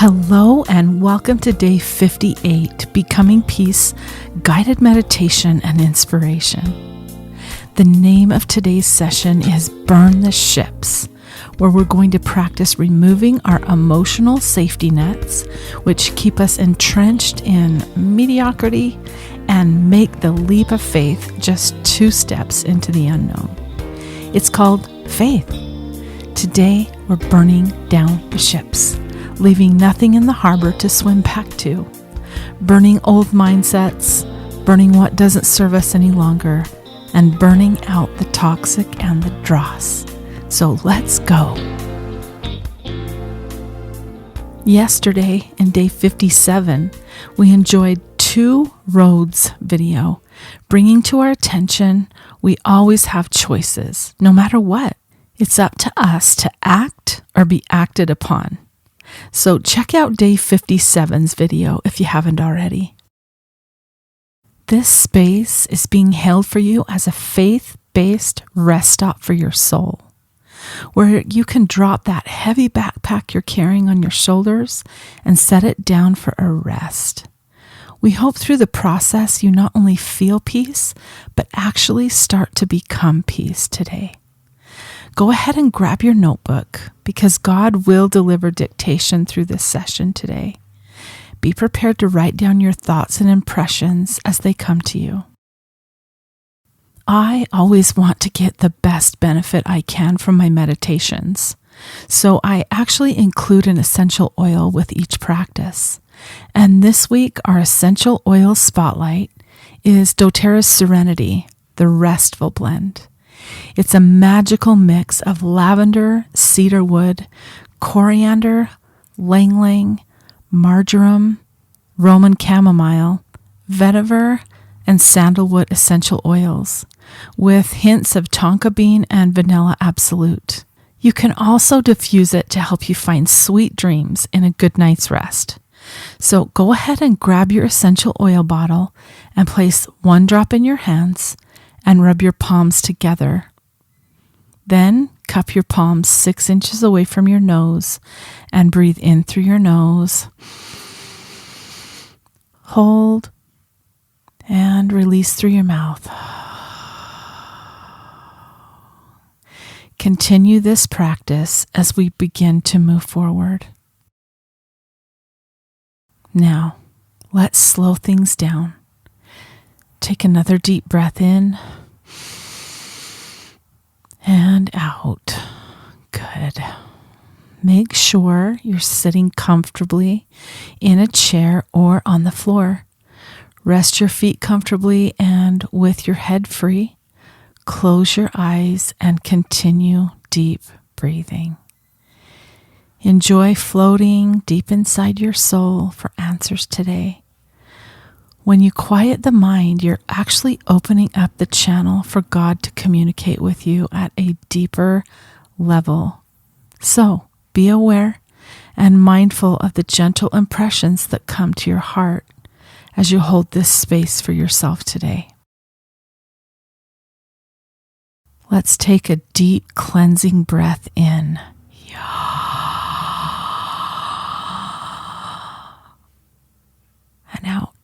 Hello and welcome to day 58, Becoming Peace, Guided Meditation and Inspiration. The name of today's session is Burn the Ships, where we're going to practice removing our emotional safety nets, which keep us entrenched in mediocrity, and make the leap of faith just 2 steps into the unknown. It's called faith. Today, we're burning down the ships, leaving nothing in the harbor to swim back to, burning old mindsets, burning what doesn't serve us any longer, and burning out the toxic and the dross. So let's go. Yesterday, in day 57, we enjoyed 2 roads video, bringing to our attention we always have choices, no matter what. It's up to us to act or be acted upon. So check out day 57's video if you haven't already. This space is being held for you as a faith-based rest stop for your soul, where you can drop that heavy backpack you're carrying on your shoulders and set it down for a rest. We hope through the process you not only feel peace, but actually start to become peace today. Go ahead and grab your notebook because God will deliver dictation through this session today. Be prepared to write down your thoughts and impressions as they come to you. I always want to get the best benefit I can from my meditations, so I actually include an essential oil with each practice. And this week, our essential oil spotlight is doTERRA's Serenity, the Restful Blend. It's a magical mix of lavender, cedarwood, coriander, ylang-ylang, marjoram, Roman chamomile, vetiver, and sandalwood essential oils, with hints of tonka bean and vanilla absolute. You can also diffuse it to help you find sweet dreams and a good night's rest. So go ahead and grab your essential oil bottle and place 1 drop in your hands and rub your palms together. Then cup your palms 6 inches away from your nose and breathe in through your nose. Hold and release through your mouth. Continue this practice as we begin to move forward. Now, let's slow things down. Take another deep breath in and out. Good. Make sure you're sitting comfortably in a chair or on the floor. Rest your feet comfortably and with your head free, close your eyes and continue deep breathing. Enjoy floating deep inside your soul for answers today. When you quiet the mind, you're actually opening up the channel for God to communicate with you at a deeper level. So be aware and mindful of the gentle impressions that come to your heart as you hold this space for yourself today. Let's take a deep cleansing breath in. And out.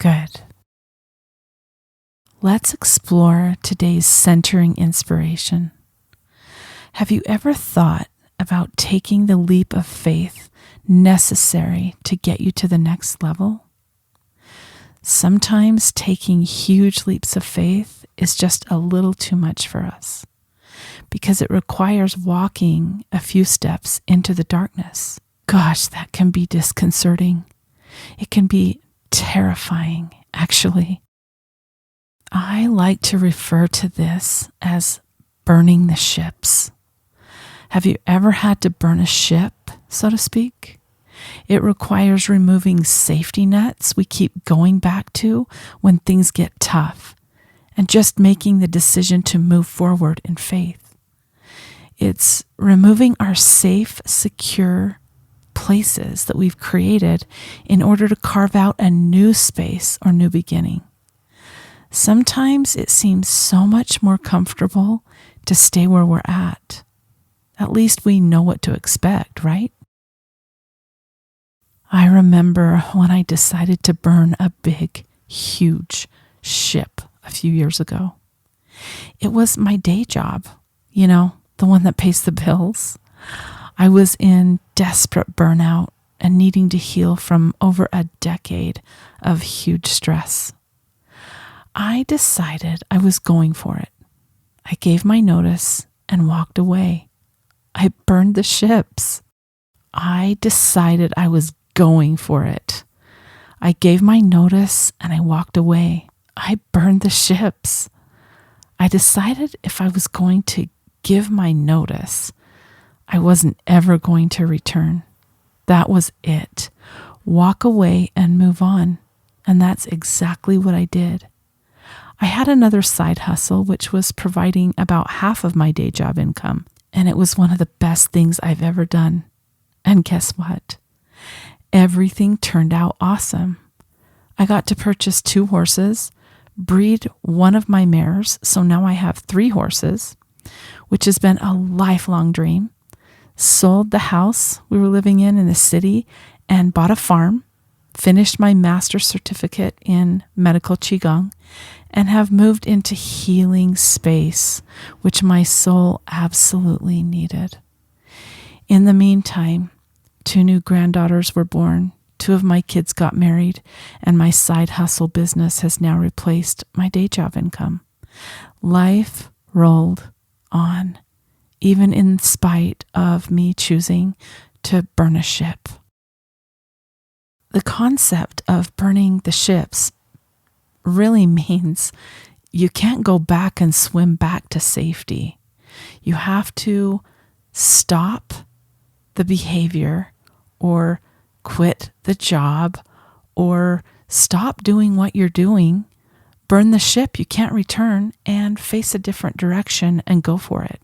Good. Let's explore today's centering inspiration. Have you ever thought about taking the leap of faith necessary to get you to the next level? Sometimes taking huge leaps of faith is just a little too much for us because it requires walking a few steps into the darkness. Gosh, that can be disconcerting. It can be terrifying, actually. I like to refer to this as burning the ships. Have you ever had to burn a ship, so to speak? It requires removing safety nets we keep going back to when things get tough, and just making the decision to move forward in faith. It's removing our safe, secure places that we've created in order to carve out a new space or new beginning. Sometimes it seems so much more comfortable to stay where we're at. At least we know what to expect, right? I remember when I decided to burn a big, huge ship a few years ago. It was my day job, the one that pays the bills. I was in desperate burnout and needing to heal from over a decade of huge stress. I decided I was going for it. I gave my notice and walked away. I burned the ships. I decided I was going for it. I gave my notice and I walked away. I burned the ships. I decided if I was going to give my notice, I wasn't ever going to return. That was it. Walk away and move on. And that's exactly what I did. I had another side hustle, which was providing about half of my day job income. And it was one of the best things I've ever done. And guess what? Everything turned out awesome. I got to purchase 2 horses, breed one of my mares, so now I have 3 horses, which has been a lifelong dream. Sold the house we were living in the city and bought a farm, finished my master's certificate in medical qigong, and have moved into healing space, which my soul absolutely needed. In the meantime, 2 new granddaughters were born, 2 of my kids got married, and my side hustle business has now replaced my day job income. Life rolled on, even in spite of me choosing to burn a ship. The concept of burning the ships really means you can't go back and swim back to safety. You have to stop the behavior or quit the job or stop doing what you're doing, burn the ship you can't return, and face a different direction and go for it.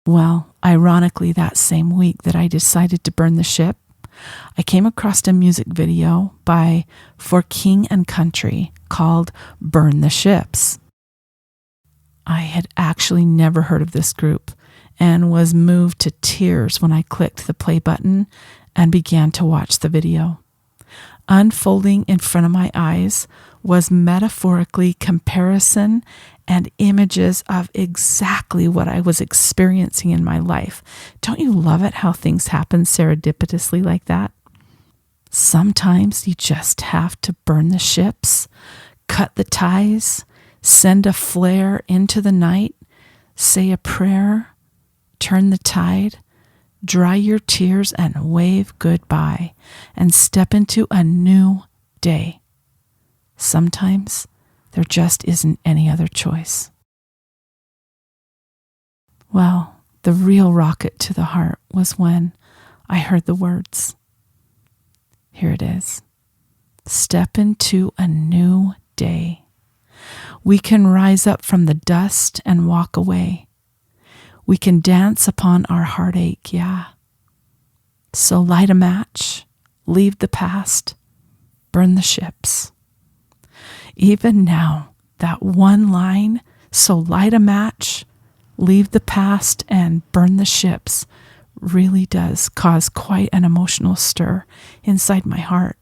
Well, ironically, that same week that I decided to burn the ship, I came across a music video by For King and Country called Burn the Ships. I had actually never heard of this group and was moved to tears when I clicked the play button and began to watch the video. Unfolding in front of my eyes was metaphorically comparison and images of exactly what I was experiencing in my life. Don't you love it how things happen serendipitously like that? Sometimes you just have to burn the ships, cut the ties, send a flare into the night, say a prayer, turn the tide, dry your tears and wave goodbye and step into a new day. Sometimes there just isn't any other choice. Well, the real rocket to the heart was when I heard the words. Here it is. Step into a new day. We can rise up from the dust and walk away. We can dance upon our heartache, yeah. So light a match, leave the past, burn the ships. Even now, that one line, so light a match, leave the past, and burn the ships, really does cause quite an emotional stir inside my heart.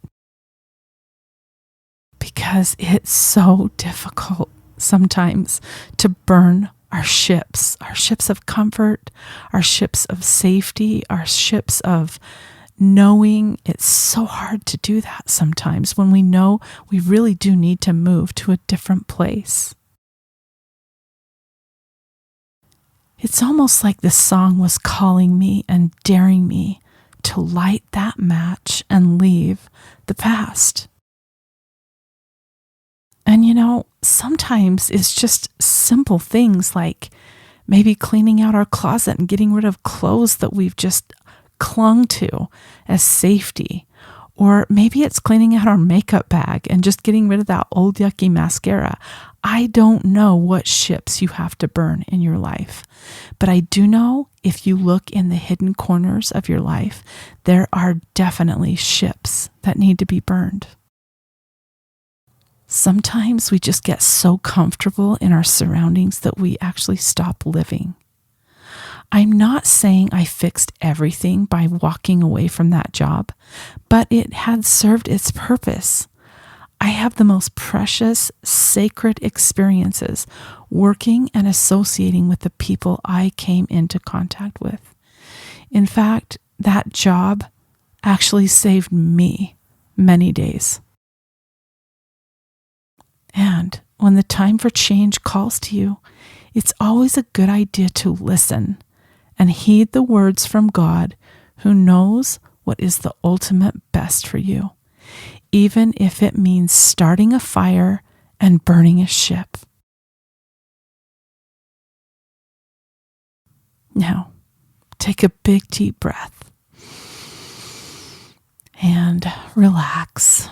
Because it's so difficult sometimes to burn our ships of comfort, our ships of safety, our ships of knowing. It's so hard to do that sometimes when we know we really do need to move to a different place. It's almost like the song was calling me and daring me to light that match and leave the past. And sometimes it's just simple things like maybe cleaning out our closet and getting rid of clothes that we've just clung to as safety. Or maybe it's cleaning out our makeup bag and just getting rid of that old yucky mascara. I don't know what ships you have to burn in your life, but I do know if you look in the hidden corners of your life, there are definitely ships that need to be burned. Sometimes we just get so comfortable in our surroundings that we actually stop living. I'm not saying I fixed everything by walking away from that job, but it had served its purpose. I have the most precious, sacred experiences working and associating with the people I came into contact with. In fact, that job actually saved me many days. And when the time for change calls to you, it's always a good idea to listen and heed the words from God, who knows what is the ultimate best for you, even if it means starting a fire and burning a ship. Now, take a big deep breath and relax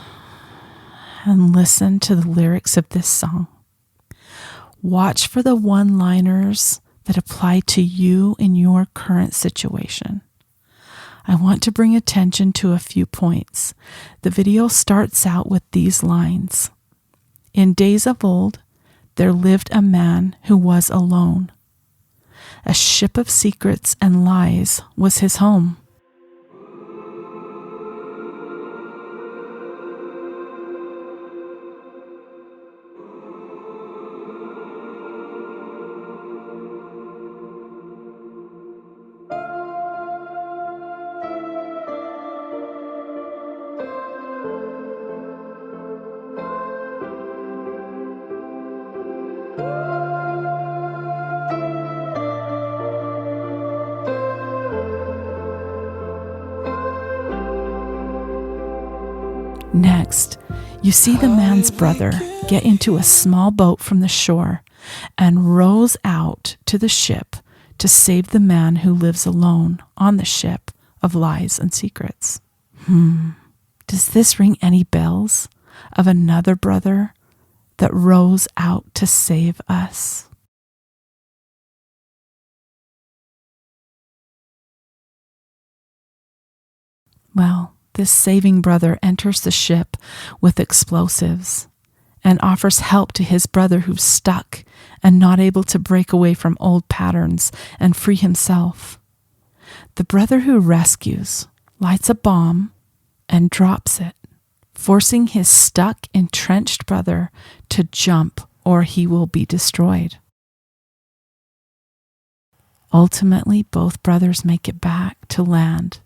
and listen to the lyrics of this song. Watch for the one-liners that apply to you in your current situation. I want to bring attention to a few points. The video starts out with these lines. In days of old, there lived a man who was alone. A ship of secrets and lies was his home. Next, you see the man's brother get into a small boat from the shore and rows out to the ship to save the man who lives alone on the ship of lies and secrets. Does this ring any bells of another brother that rows out to save us? Well, this saving brother enters the ship with explosives and offers help to his brother who's stuck and not able to break away from old patterns and free himself. The brother who rescues lights a bomb and drops it, forcing his stuck, entrenched brother to jump or he will be destroyed. Ultimately, both brothers make it back to land,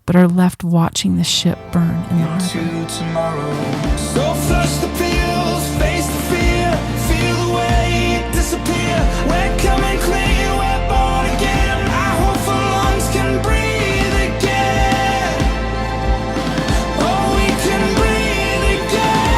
but are left watching the ship burn in the harbor. So flush the pills, face the fear, feel the weight disappear. We're coming clean, we're born again. Our hopeful lungs can breathe again. Oh, we can breathe again.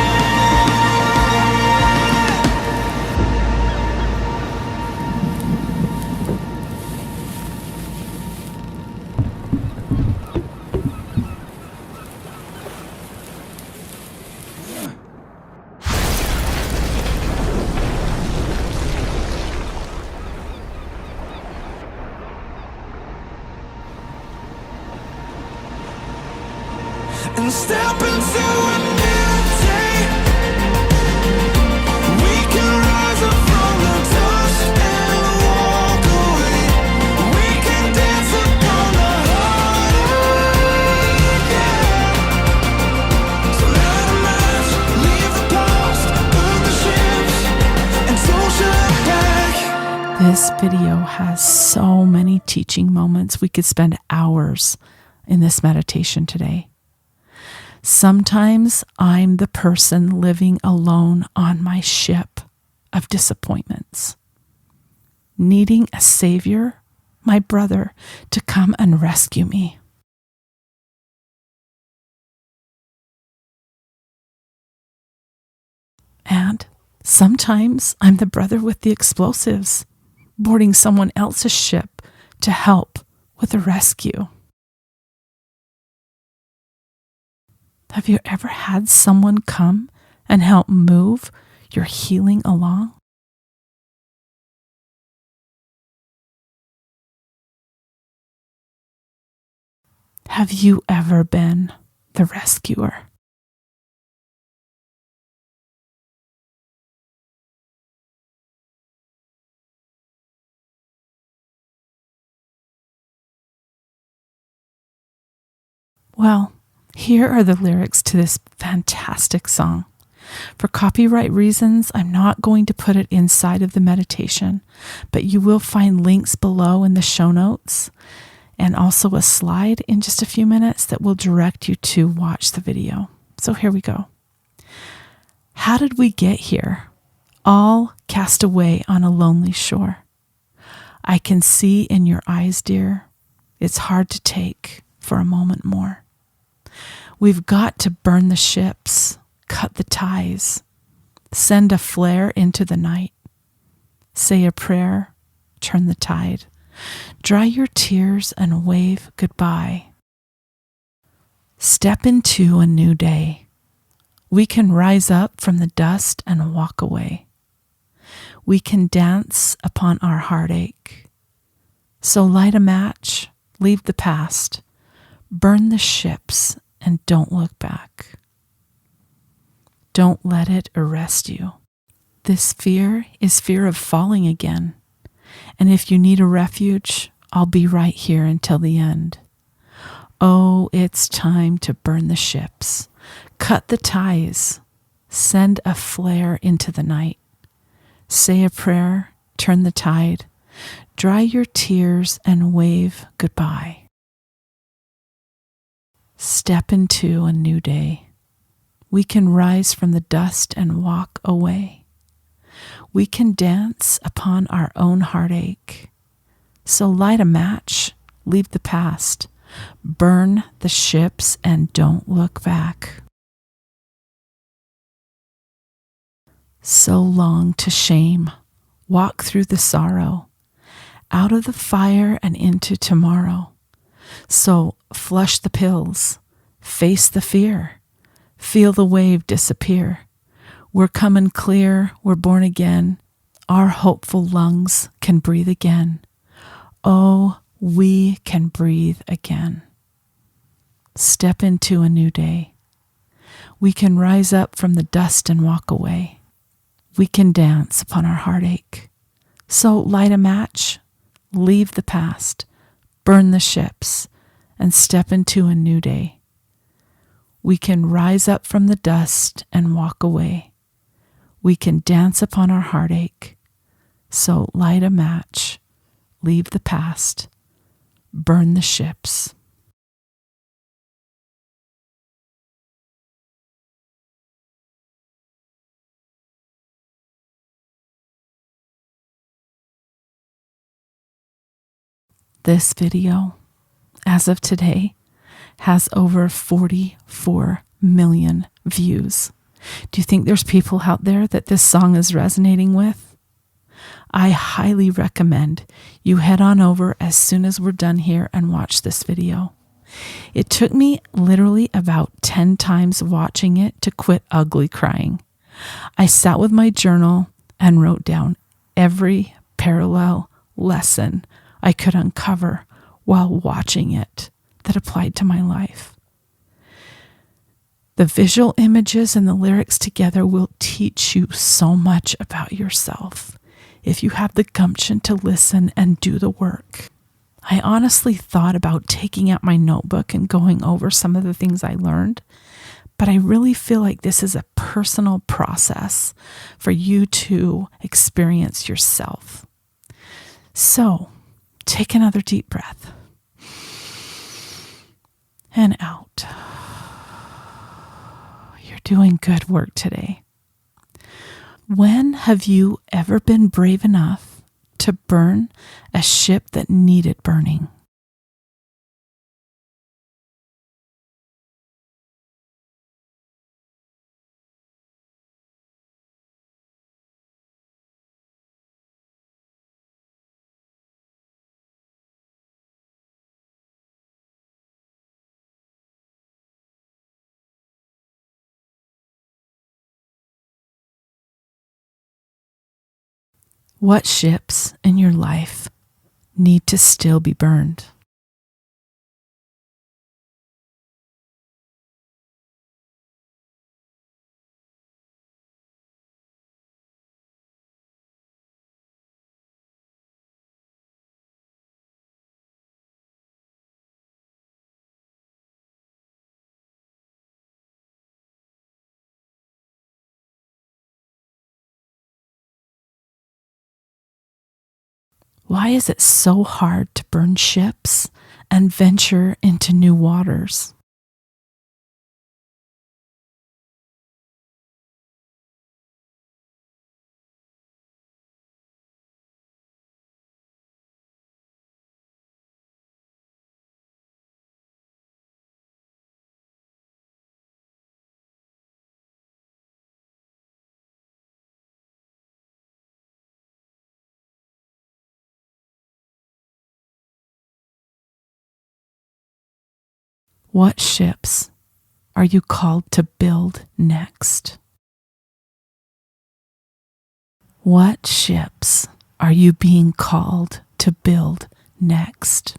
And step into a new day. We can rise up from the dust and walk away. We can dance upon the heart again. So light a match, leave the past, burn the ships, and don't shut back. This video has so many teaching moments. We could spend hours in this meditation today. Sometimes I'm the person living alone on my ship of disappointments, needing a savior, my brother, to come and rescue me. And sometimes I'm the brother with the explosives, boarding someone else's ship to help with the rescue. Have you ever had someone come and help move your healing along? Have you ever been the rescuer? Well, here are the lyrics to this fantastic song. For copyright reasons, I'm not going to put it inside of the meditation, but you will find links below in the show notes and also a slide in just a few minutes that will direct you to watch the video. So here we go. How did we get here? All cast away on a lonely shore. I can see in your eyes, dear, it's hard to take for a moment more. We've got to burn the ships, cut the ties, send a flare into the night, say a prayer, turn the tide, dry your tears and wave goodbye. Step into a new day. We can rise up from the dust and walk away. We can dance upon our heartache. So light a match, leave the past, burn the ships, and don't look back. Don't let it arrest you. This fear is fear of falling again. And if you need a refuge, I'll be right here until the end. Oh, it's time to burn the ships, cut the ties, send a flare into the night, say a prayer, turn the tide, dry your tears and wave goodbye. Step into a new day. We can rise from the dust and walk away. We can dance upon our own heartache. So light a match, leave the past, burn the ships and don't look back. So long to shame, walk through the sorrow, out of the fire and into tomorrow. So flush the pills, face the fear, feel the wave disappear. We're coming clear, we're born again. Our hopeful lungs can breathe again. Oh, we can breathe again. Step into a new day. We can rise up from the dust and walk away. We can dance upon our heartache. So light a match, leave the past, burn the ships, and step into a new day. We can rise up from the dust and walk away. We can dance upon our heartache. So light a match, leave the past, burn the ships. This video, as of today, has over 44 million views. Do you think there's people out there that this song is resonating with? I highly recommend you head on over as soon as we're done here and watch this video. It took me literally about 10 times watching it to quit ugly crying. I sat with my journal and wrote down every parallel lesson I could uncover while watching it that applied to my life. The visual images and the lyrics together will teach you so much about yourself if you have the gumption to listen and do the work. I honestly thought about taking out my notebook and going over some of the things I learned, but I really feel like this is a personal process for you to experience yourself. So, take another deep breath. And out. You're doing good work today. When have you ever been brave enough to burn a ship that needed burning? What ships in your life need to still be burned? Why is it so hard to burn ships and venture into new waters? What ships are you called to build next? What ships are you being called to build next?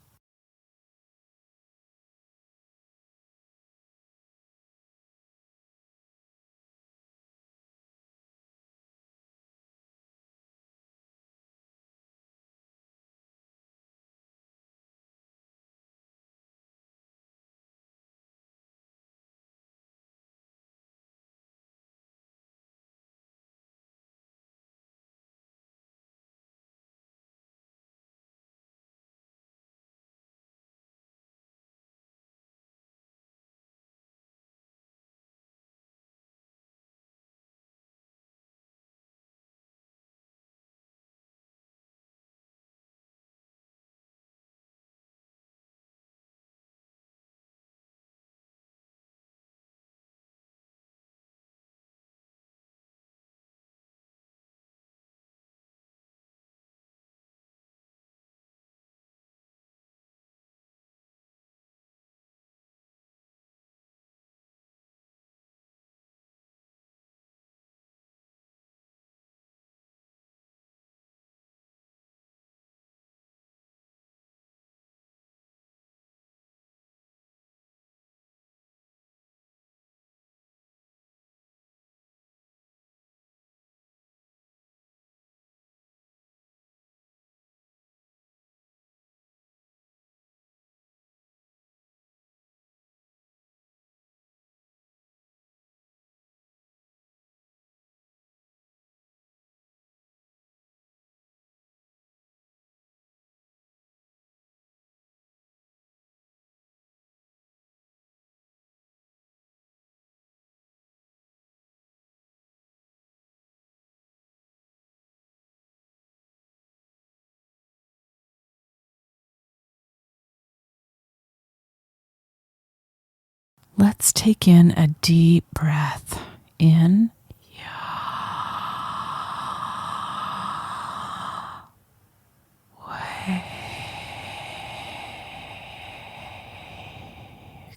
Let's take in a deep breath in.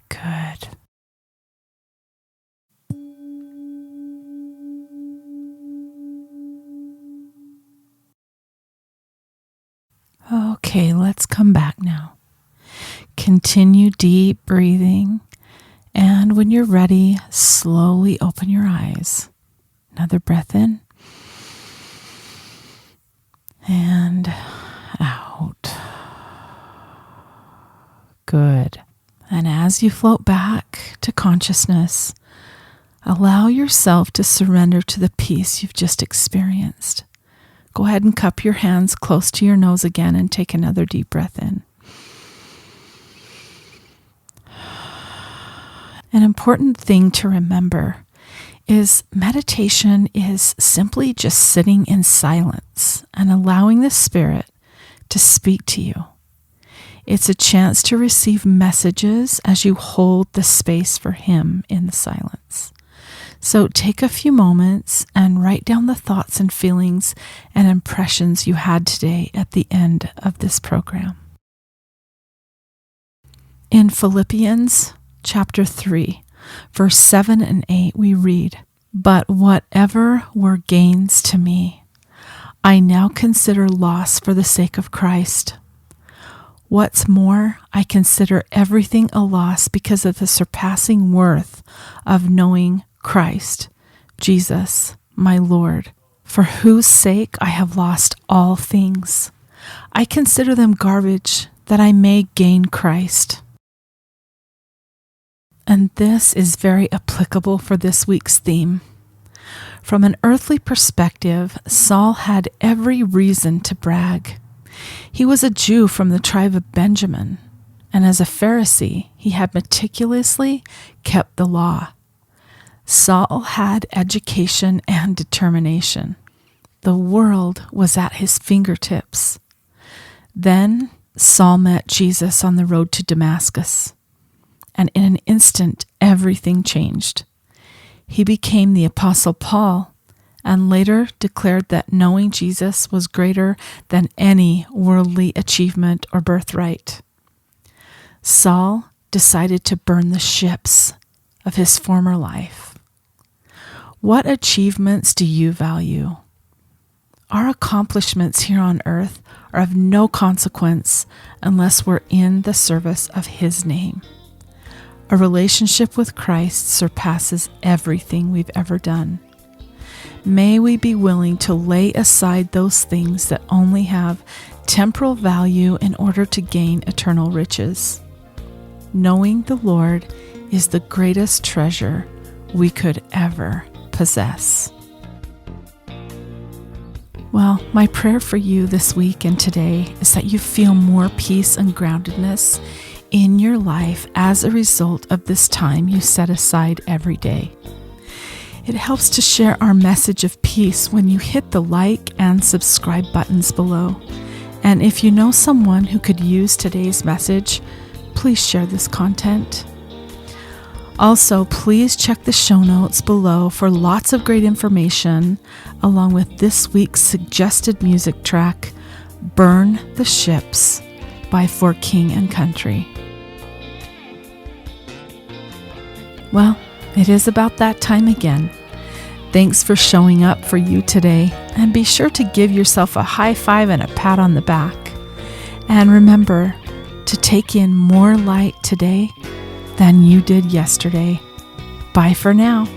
Good. Okay, let's come back now. Continue deep breathing, and when you're ready, slowly open your eyes. Another breath in and out. Good. And as you float back to consciousness, allow yourself to surrender to the peace you've just experienced. Go ahead and cup your hands close to your nose again and take another deep breath in. An important thing to remember is meditation is simply just sitting in silence and allowing the Spirit to speak to you. It's a chance to receive messages as you hold the space for Him in the silence. So take a few moments and write down the thoughts and feelings and impressions you had today at the end of this program. In Philippians chapter 3, verse 7 and 8, we read, "But whatever were gains to me, I now consider loss for the sake of Christ. What's more, I consider everything a loss because of the surpassing worth of knowing Christ, Jesus, my Lord, for whose sake I have lost all things. I consider them garbage that I may gain Christ." And this is very applicable for this week's theme. From an earthly perspective, Saul had every reason to brag. He was a Jew from the tribe of Benjamin, and as a Pharisee, he had meticulously kept the law. Saul had education and determination. The world was at his fingertips. Then Saul met Jesus on the road to Damascus, and in an instant, everything changed. He became the Apostle Paul, and later declared that knowing Jesus was greater than any worldly achievement or birthright. Saul decided to burn the ships of his former life. What achievements do you value? Our accomplishments here on earth are of no consequence unless we're in the service of His name. A relationship with Christ surpasses everything we've ever done. May we be willing to lay aside those things that only have temporal value in order to gain eternal riches. Knowing the Lord is the greatest treasure we could ever possess. Well, my prayer for you this week and today is that you feel more peace and groundedness in your life as a result of this time you set aside every day. It helps to share our message of peace when you hit the like and subscribe buttons below. And if you know someone who could use today's message, please share this content. Also, please check the show notes below for lots of great information, along with this week's suggested music track, Burn the Ships by For King and Country. Well, it is about that time again. Thanks for showing up for you today, and be sure to give yourself a high five and a pat on the back. And remember to take in more light today than you did yesterday. Bye for now.